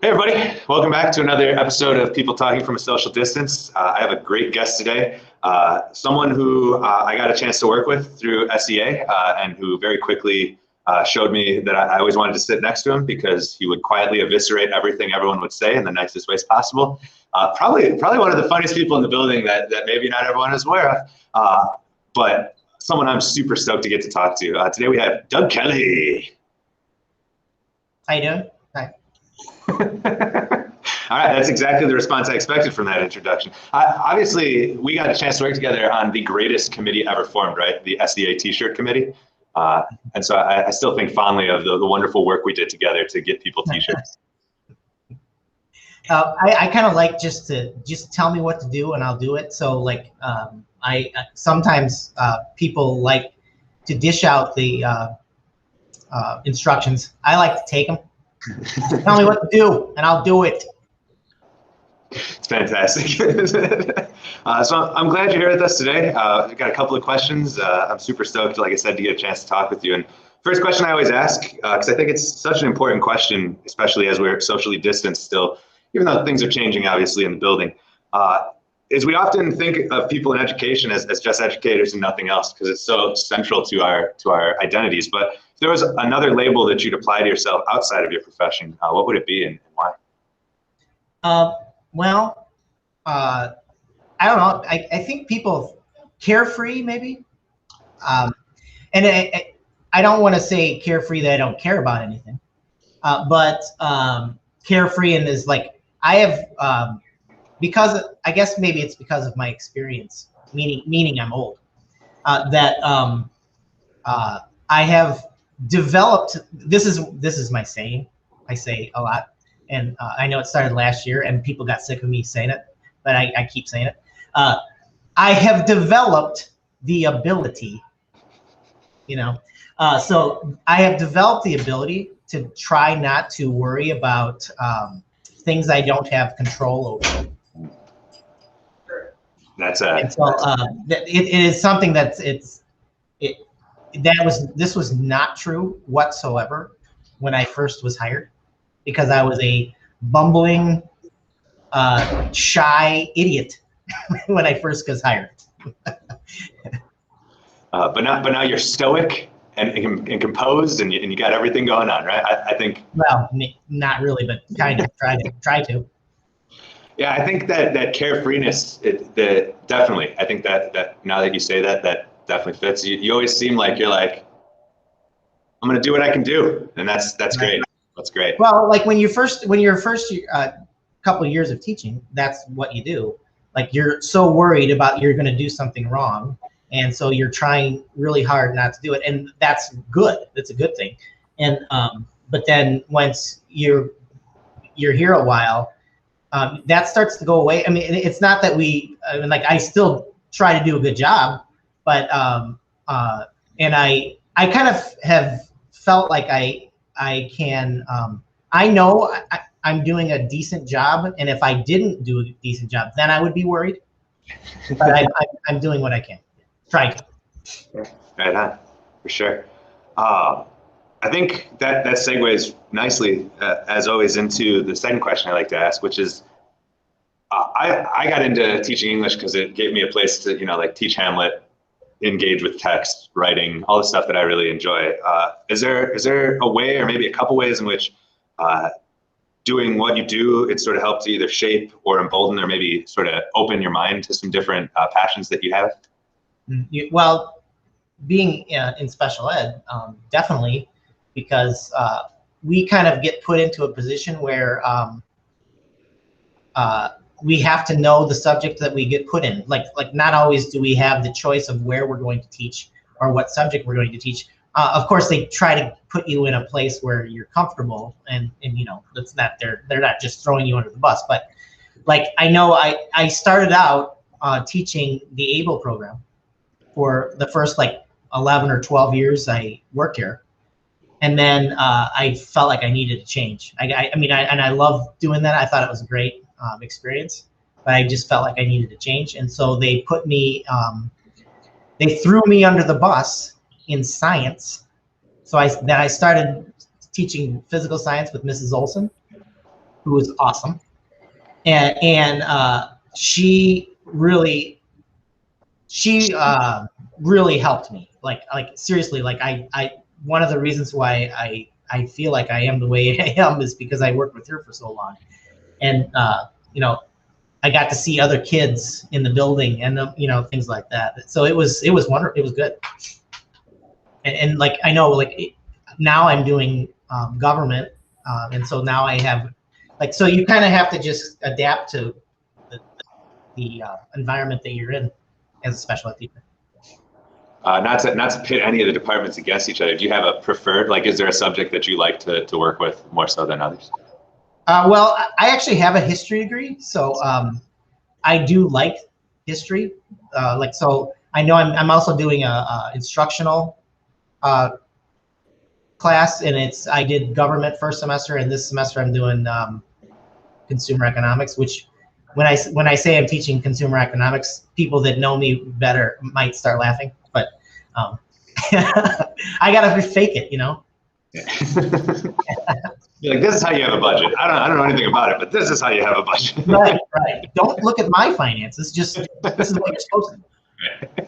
Hey everybody, welcome back to another episode of People Talking from a Social Distance. I have a great guest today, someone who I got a chance to work with through SEA and who very quickly showed me that I always wanted to sit next to him because he would quietly eviscerate everything everyone would say in the nicest ways possible. Probably one of the funniest people in the building that maybe not everyone is aware of, but someone I'm super stoked to get to talk to. Today we have Doug Kelly. How you doing? Hi. All right, that's exactly the response I expected from that introduction. Obviously, we got a chance to work together on the greatest committee ever formed, right? The SEA T-shirt committee. And so I still think fondly of the wonderful work we did together to get people T-shirts. I kind of like just tell me what to do and I'll do it. So like I sometimes people like to dish out the instructions. I like to take them. Tell me what to do and I'll do it. It's fantastic. So I'm glad you're here with us today. I've got a couple of questions. I'm super stoked, like I said, to get a chance to talk with you. And first question I always ask, because I think it's such an important question, especially as we're socially distanced still, even though things are changing, obviously, in the building, is we often think of people in education as just educators and nothing else, because it's so central to our identities. But if there was another label that you'd apply to yourself outside of your profession, what would it be and why? Well, I don't know. I think people carefree, maybe. And I don't want to say carefree that I don't care about anything, but carefree and is like I have because I guess maybe it's because of my experience, meaning I'm old, that I have developed. This is my saying. I say a lot. And I know it started last year and people got sick of me saying it, but I keep saying it. I have developed the ability, so I have developed the ability to try not to worry about things I don't have control over. It is something this was not true whatsoever when I first was hired, because I was a bumbling, shy idiot when I first was hired. But now you're stoic and composed, and you got everything going on, right? I think. Well, not really, but kind of try to. Yeah, I think that carefreeness, definitely. I think that now that you say that definitely fits. You always seem like you're like, I'm gonna do what I can do, and that's great. That's great. Well, like when you're first couple of years of teaching, that's what you do. Like you're so worried about you're going to do something wrong, and so you're trying really hard not to do it, and that's good. That's a good thing. And but then once you're here a while, that starts to go away. I mean, it's not that I still try to do a good job, but and I kind of have felt like I can, I know I'm doing a decent job, and if I didn't do a decent job, then I would be worried. But I'm doing what I can. Try to. Right on, for sure. I think that segues nicely, as always, into the second question I like to ask, which is, I got into teaching English because it gave me a place to, teach Hamlet, engage with text, writing, all the stuff that I really enjoy. Is there a way, or maybe a couple ways, in which doing what you do, it sort of helped to either shape or embolden, or maybe sort of open your mind to some different passions that you have? Well, being in special ed, definitely, because we kind of get put into a position where we have to know the subject that we get put in. Like not always do we have the choice of where we're going to teach or what subject we're going to teach. Of course, they try to put you in a place where you're comfortable, and that's not they're not just throwing you under the bus. But like I know I started out teaching the ABLE program for the first 11 or 12 years I worked here, and then I felt like I needed to change. I loved doing that. I thought it was a great experience, but I just felt like I needed to change, and so they put me they threw me under the bus in science. So I started teaching physical science with Mrs. Olson, who was awesome, and she really helped me. Like seriously, like I one of the reasons why I feel like I am the way I am is because I worked with her for so long, and you know, I got to see other kids in the building and you know, things like that. So it was wonderful. It was good. And like I know, like now I'm doing government, and so now I have like, so you kind of have to just adapt to the environment that you're in as a special ed teacher. Not to pit any of the departments against each other. Do you have a preferred, like, is there a subject that you like to work with more so than others? Well, I actually have a history degree, so I do like history. Like, so I know I'm also doing a instructional class, and I did government first semester, and this semester I'm doing consumer economics, which when I say I'm teaching consumer economics, people that know me better might start laughing, but I gotta fake it, you know. Yeah. You're like, this is how you have a budget. I don't know anything about it, but this is how you have a budget. Right. Don't look at my finances. Just this is what you're supposed to do.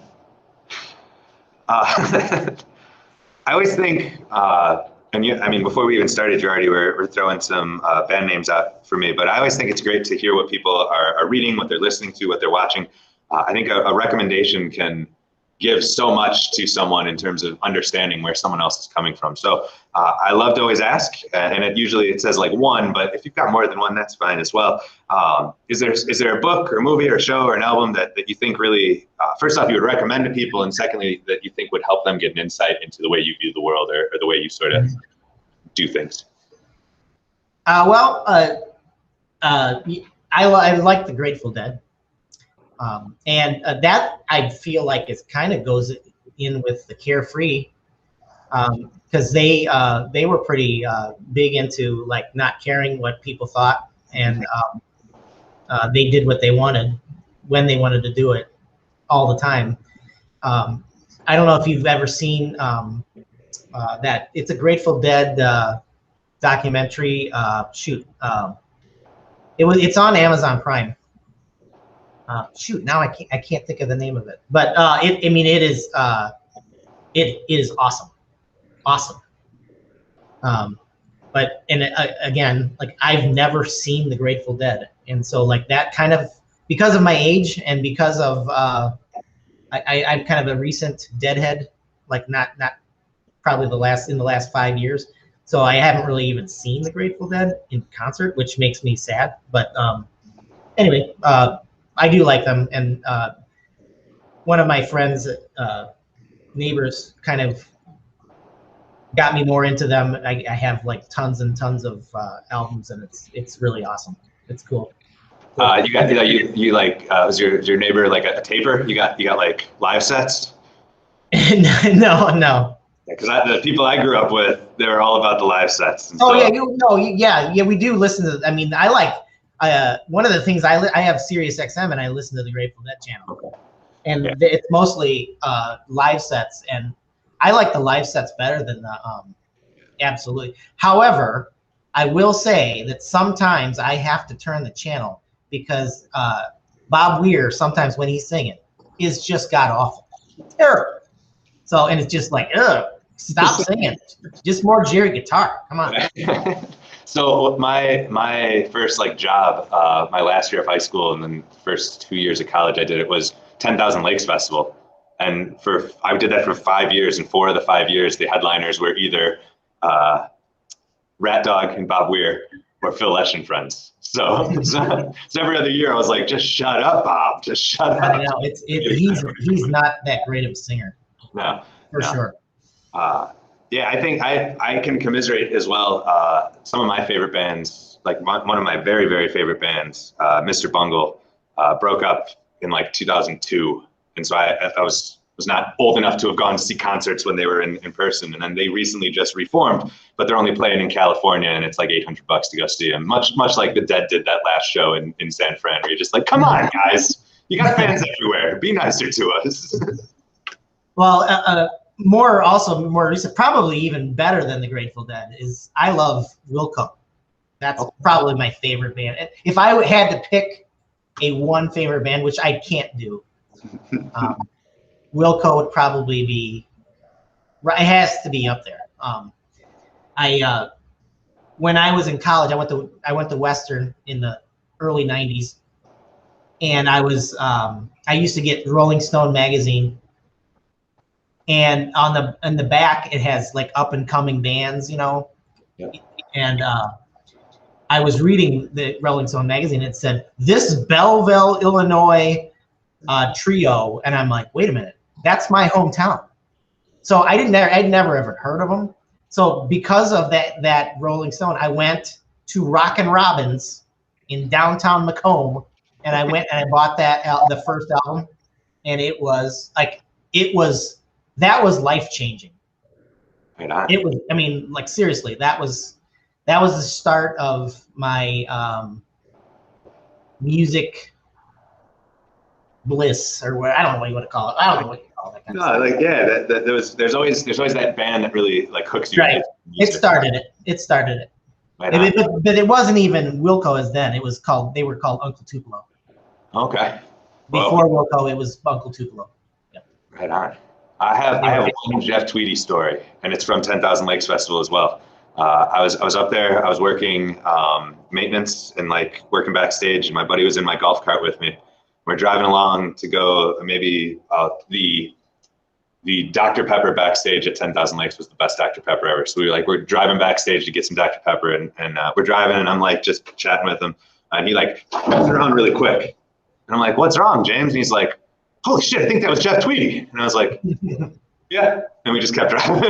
I always think, and I mean, before we even started, you already were throwing some band names out for me, but I always think it's great to hear what people are reading, what they're listening to, what they're watching. I think a recommendation can give so much to someone in terms of understanding where someone else is coming from. So I love to always ask, and it says like one, but if you've got more than one, that's fine as well. Is there a book or a movie or a show or an album that you think really, first off, you would recommend to people, and secondly, that you think would help them get an insight into the way you view the world or the way you sort of do things? Well, I like the Grateful Dead. And that I feel like it kind of goes in with the Carefree, because they were pretty big into like not caring what people thought, and they did what they wanted when they wanted to do it all the time. I don't know if you've ever seen that. It's a Grateful Dead documentary. It's on Amazon Prime. Now I can't think of the name of it, but it is awesome. Again, like I've never seen the Grateful Dead, and so like that kind of, because of my age and because of I'm kind of a recent Deadhead, like not probably in the last 5 years, so I haven't really even seen the Grateful Dead in concert, which makes me sad. But anyway. I do like them, and one of my friends' neighbors kind of got me more into them. I have like tons and tons of albums, and it's really awesome. It's cool. You like was your neighbor like a taper? You got like live sets? No. Because the people I grew up with, they were all about the live sets. Yeah, we do listen to. I mean, I like. One of the things I have Sirius XM, and I listen to the Grateful Dead channel, and it's mostly live sets, and I like the live sets better than the absolutely. However, I will say that sometimes I have to turn the channel because Bob Weir, sometimes when he's singing, is just god awful, terrible. So, and it's just like, stop singing, just more Jerry guitar. Come on. So my first like job, my last year of high school and then first 2 years of college, I did it was 10,000 Lakes Festival, and I did that for 5 years, and 4 of the 5 years the headliners were either Rat Dog and Bob Weir or Phil Lesh and Friends. So every other year I was like, just shut up, Bob, just shut up. I know he's not that great of a singer. No, for sure. Yeah, I think I can commiserate as well. Some of my favorite bands, like one of my very, very favorite bands, Mr. Bungle, broke up in like 2002. And so I was not old enough to have gone to see concerts when they were in person. And then they recently just reformed, but they're only playing in California, and it's like $800 to go see them. Much like the Dead did that last show in San Fran, where you're just like, come on, guys. You got fans everywhere. Be nicer to us. Well, more recent, probably even better than the Grateful Dead, is I love Wilco. That's probably my favorite band. If I had to pick a one favorite band, which I can't do, Wilco would probably be. It has to be up there. When I was in college, I went to Western in the early '90s, and I used to get Rolling Stone magazine, and on the back it has like up and coming bands, you know. Yep. And I was reading the Rolling Stone magazine. It said this Belleville, Illinois trio, and I'm like, wait a minute, that's my hometown. So I'd never ever heard of them. So because of that Rolling Stone, I went to Rockin' Robins in downtown Macomb, and I went and I bought the first album, and that was life changing. Right. It was, I mean, like seriously, that was the start of my music bliss, or what, I don't know what you want to call it. I don't know what you call it. No, like there's always that band that really like hooks you. Right. It started it. Right. But it wasn't even Wilco as then. They were called Uncle Tupelo. Okay. Before Wilco, it was Uncle Tupelo. Yep. Right on. I have one Jeff Tweedy story, and it's from 10,000 Lakes Festival as well. I was up there. I was working maintenance and like working backstage, and my buddy was in my golf cart with me. We're driving along to go maybe the Dr. Pepper backstage at 10,000 Lakes was the best Dr. Pepper ever. So we're driving backstage to get some Dr. Pepper, and we're driving, and I'm like just chatting with him, and he like turns around really quick, and I'm like, "What's wrong, James?" And he's like, "Holy shit, I think that was Jeff Tweedy." And I was like, "Yeah," and we just kept driving.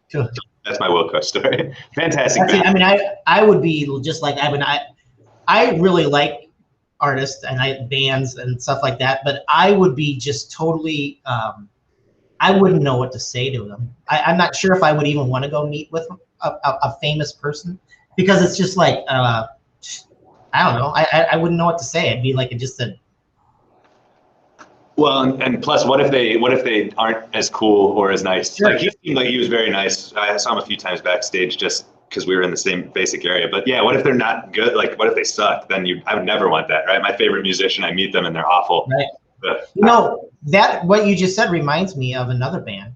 Sure. That's my Wilco story. Fantastic. I mean, I would be just like, I really like artists and bands and stuff like that, but I would be just totally, I wouldn't know what to say to them. I'm not sure if I would even want to go meet with a famous person, because it's just like, I don't know. I wouldn't know what to say. I'd be like, Well, and plus, what if they aren't as cool or as nice? Sure. Like he seemed like he was very nice. I saw him a few times backstage just because we were in the same basic area. But yeah, what if they're not good? Like, what if they suck? Then I would never want that, right? My favorite musician, I meet them and they're awful. Right. But, that what you just said reminds me of another band,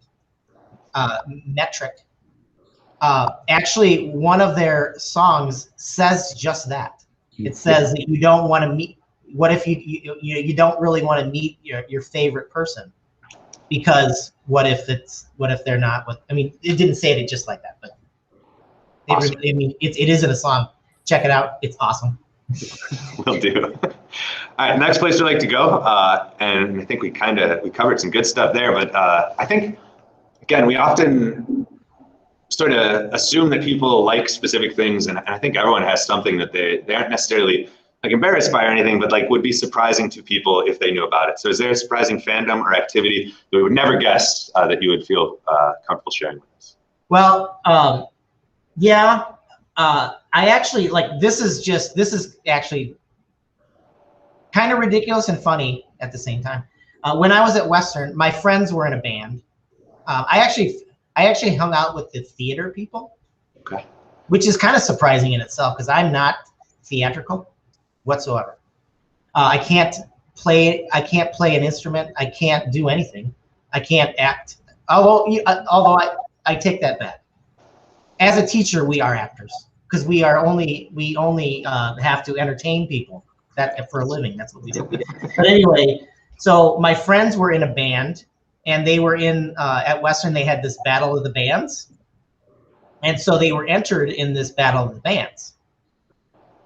Metric. Actually, one of their songs says just that. It says that you don't want to meet. What if you don't really want to meet your favorite person, because what if they're not what, I mean, it didn't say it just like that, but awesome. I mean, it is in a song. Check it out. It's awesome. Will do. All right, next place we'd like to go, and I think we covered some good stuff there, but I think, again, we often sort of assume that people like specific things, and I think everyone has something that they aren't necessarily like embarrassed by or anything, but like would be surprising to people if they knew about it. So is there a surprising fandom or activity that we would never guess that you would feel comfortable sharing with us? Well, yeah, I actually, like, this is actually kind of ridiculous and funny at the same time. When I was at Western, my friends were in a band. I actually hung out with the theater people, okay, which is kind of surprising in itself, because I'm not theatrical whatsoever. I can't play an instrument. I can't do anything. I can't act. Although I take that back. As a teacher, we are actors, because we only have to entertain people. That for a living. That's what we do. But anyway, so my friends were in a band, and they were in at Western. They had this battle of the bands, and so they were entered in this battle of the bands.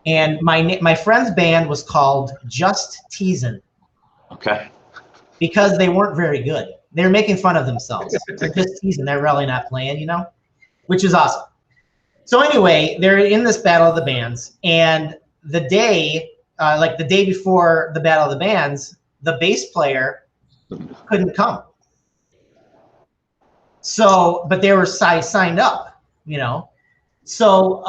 And my friend's band was called Just Teasin'. Okay. Because they weren't very good. They were making fun of themselves. They're just teasing. They're really not playing, you know, which is awesome. So anyway, they're in this battle of the bands, and the day before the battle of the bands, the bass player couldn't come. So, but they were signed up, you know. So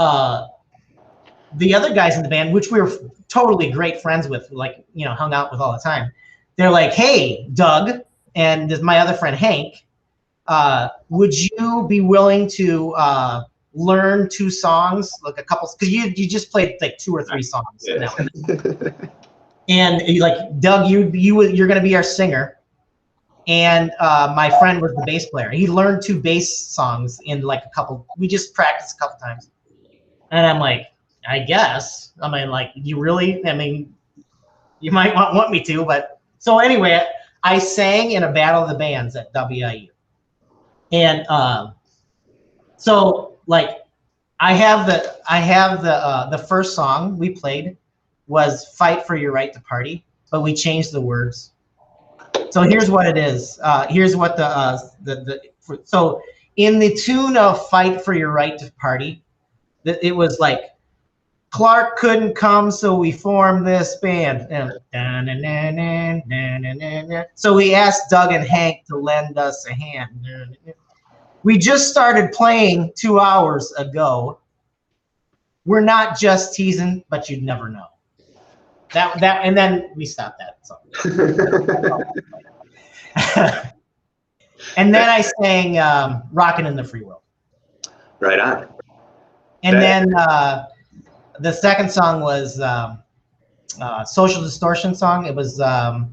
the other guys in the band, which we were totally great friends with, like, you know, hung out with all the time, they're like, "Hey, Doug," and my other friend Hank, would you be willing to learn 2 songs, like a couple, because you just played like 2 or 3 songs. Yeah. And like Doug, you're going to be our singer, and my friend was the bass player. He learned 2 bass songs in like a couple. We just practiced a couple times, and I'm like, I guess. I mean, like, you really? I mean, you might want me to, but so anyway, I sang in a battle of the bands at WIU, and so like I have the first song we played was "Fight for Your Right to Party," but we changed the words. So here's what it is. Here's what so in the tune of "Fight for Your Right to Party," it was like, Clark couldn't come, so we formed this band. So we asked Doug and Hank to lend us a hand. We just started playing 2 hours ago. We're not just teasing, but you'd never know. And then we stopped that song. And then I sang "Rockin' in the Free World." Right on. And then the second song was Social Distortion song. It was Ball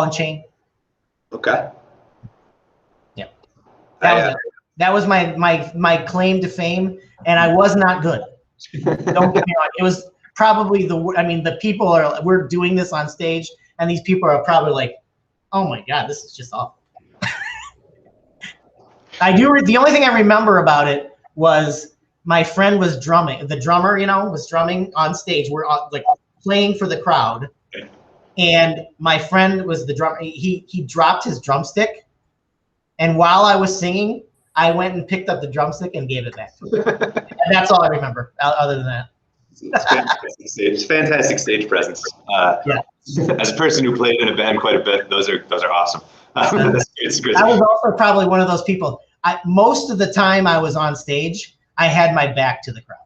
and Chain. Okay. Yeah. That was my claim to fame, and I was not good. Don't get me wrong. It was probably the people we're doing this on stage, and these people are probably like, oh my God, this is just awful. The only thing I remember about it was my friend was drumming. The drummer, was drumming on stage. We're like playing for the crowd, and my friend was the drummer. He dropped his drumstick, and while I was singing, I went and picked up the drumstick and gave it back to him. And that's all I remember. Other than that, it's fantastic stage presence. Yeah. As a person who played in a band quite a bit, those are awesome. It's good. I was also probably one of those people. Most of the time I was on stage, I had my back to the crowd,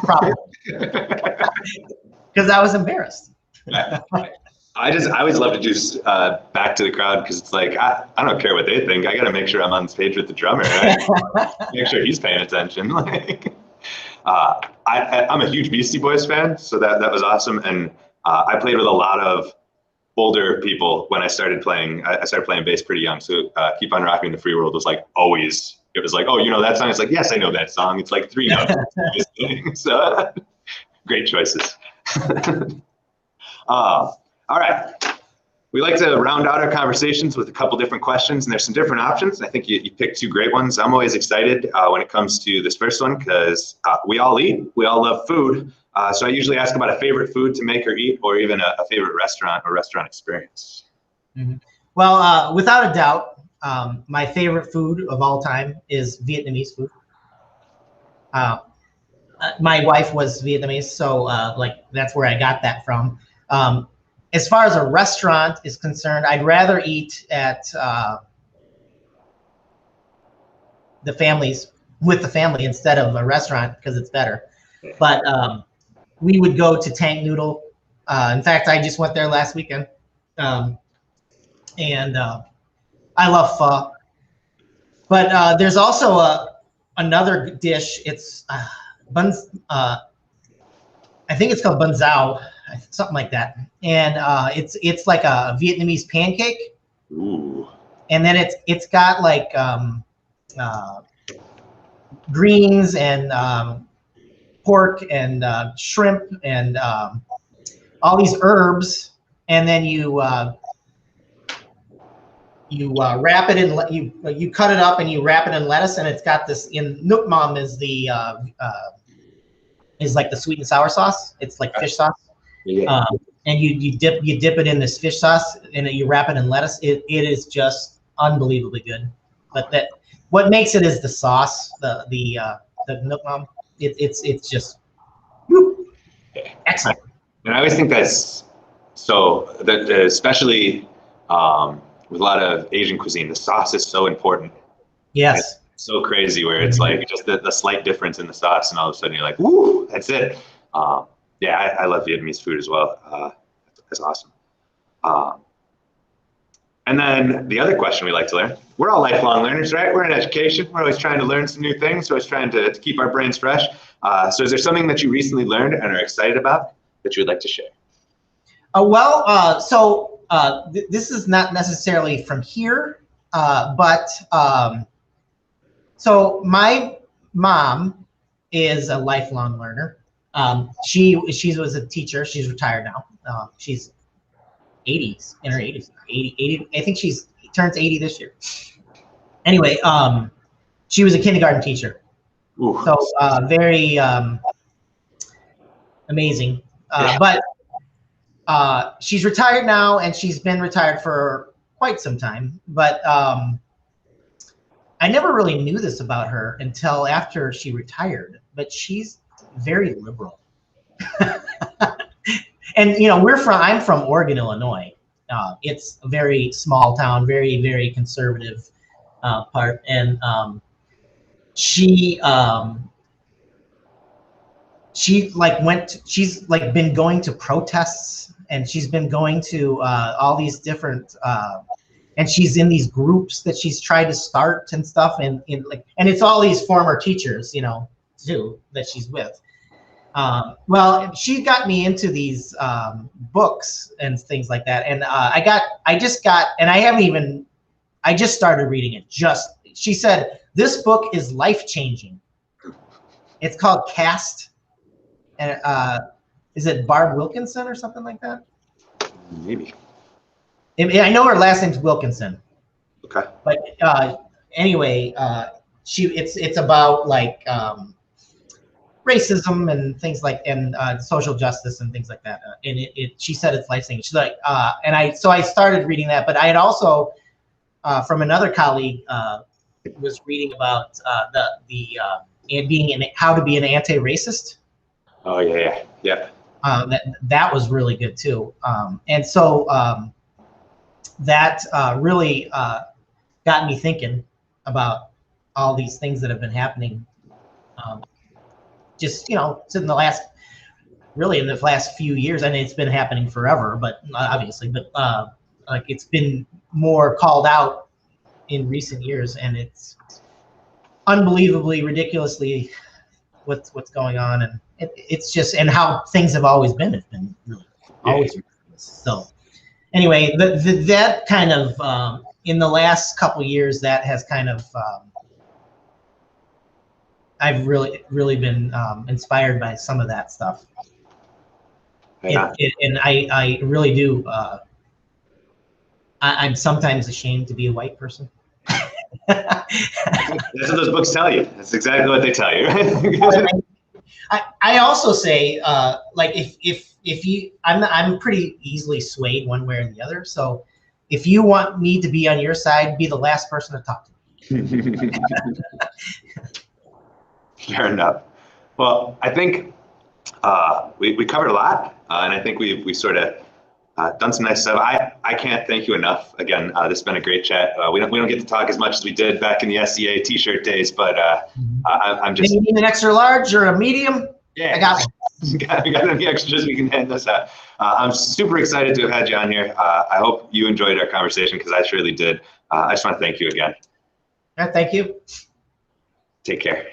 probably, because I was embarrassed. I always love to do back to the crowd, because it's like, I don't care what they think. I got to make sure I'm on stage with the drummer. Right? Make sure he's paying attention. I'm a huge Beastie Boys fan, so that was awesome. And I played with a lot of older people when I started playing. I started playing bass pretty young, so "Keep on Rocking the Free World" was like always. It was like, oh, you know that song? It's like, yes, I know that song. It's like 3 notes. So great choices. All right. We like to round out our conversations with a couple different questions, and there's some different options. I think you picked 2 great ones. I'm always excited when it comes to this first one, because we all eat, we all love food. So I usually ask about a favorite food to make or eat, or even a favorite restaurant or restaurant experience. Mm-hmm. Well, without a doubt, my favorite food of all time is Vietnamese food. My wife was Vietnamese, so like that's where I got that from. As far as a restaurant is concerned, I'd rather eat at with the family instead of a restaurant, because it's better. But we would go to Tank Noodle. In fact, I just went there last weekend, and I love pho. But there's also another dish. It's buns. I think it's called bun zao, something like that. And it's like a Vietnamese pancake. Ooh. And then it's got like greens and pork and shrimp and all these herbs, and then you wrap it in, you cut it up and you wrap it in lettuce, and it's got this Nuoc Mam is like the sweet and sour sauce. It's like fish sauce. Yeah. And you dip it in this fish sauce, and you wrap it in lettuce. It is just unbelievably good. But what makes it is the sauce, the Nuoc Mam. It's just excellent. And I always think that's so that especially with a lot of Asian cuisine, the sauce is so important. Yes. It's so crazy where it's like just the slight difference in the sauce, and all of a sudden you're like, woo, that's it. I love Vietnamese food as well. That's awesome. And then the other question we like to learn, we're all lifelong learners, right? We're in education. We're always trying to learn some new things. We're always trying to keep our brains fresh. So is there something that you recently learned and are excited about that you would like to share? This is not necessarily from here, so my mom is a lifelong learner. She was a teacher. She's retired now. She's 80s, in her 80s, 80. I think she turns 80 this year. Anyway, she was a kindergarten teacher. Ooh. So very amazing. But she's retired now, and she's been retired for quite some time. But I never really knew this about her until after she retired. But she's very liberal. And I'm from Oregon, Illinois. It's a very small town, very, very conservative part, and she's been going to protests, and she's been going to all these different and she's in these groups that she's tried to start and stuff, and it's all these former teachers, too, that she's with. Well, she got me into these books and things like that, and I just started reading it. She said, this book is life-changing. It's called Caste, and is it Barb Wilkinson or something like that? Maybe. I know her last name's Wilkinson. Okay. But anyway, it's about racism and things and social justice and things like that. And she said it's life-changing. She's like, so I started reading that, but I had also from another colleague was reading about how to be an anti-racist. Oh yeah. That was really good too. And so that really got me thinking about all these things that have been happening. Just in the last few years, and it's been happening forever, but obviously, but it's been more called out in recent years, and it's unbelievably, ridiculously what's going on, and it's just, and how things have always been. It's been really always ridiculous. So anyway, that kind of in the last couple years, that has kind of I've really been inspired by some of that stuff. Yeah. And I really do. I'm sometimes ashamed to be a white person. That's what those books tell you. That's exactly what they tell you. I also say, if you, I'm pretty easily swayed one way or the other. So if you want me to be on your side, be the last person to talk to me. Fair enough. Well, I think we covered a lot, and I think we sort of done some nice stuff. I can't thank you enough. Again, this has been a great chat. We don't get to talk as much as we did back in the SCA T-shirt days, but I'm just. You need an extra large or a medium? Yeah, I got one. we got any extras, we can hand this out. I'm super excited to have had you on here. I hope you enjoyed our conversation, because I surely did. I just want to thank you again. Thank you. Take care.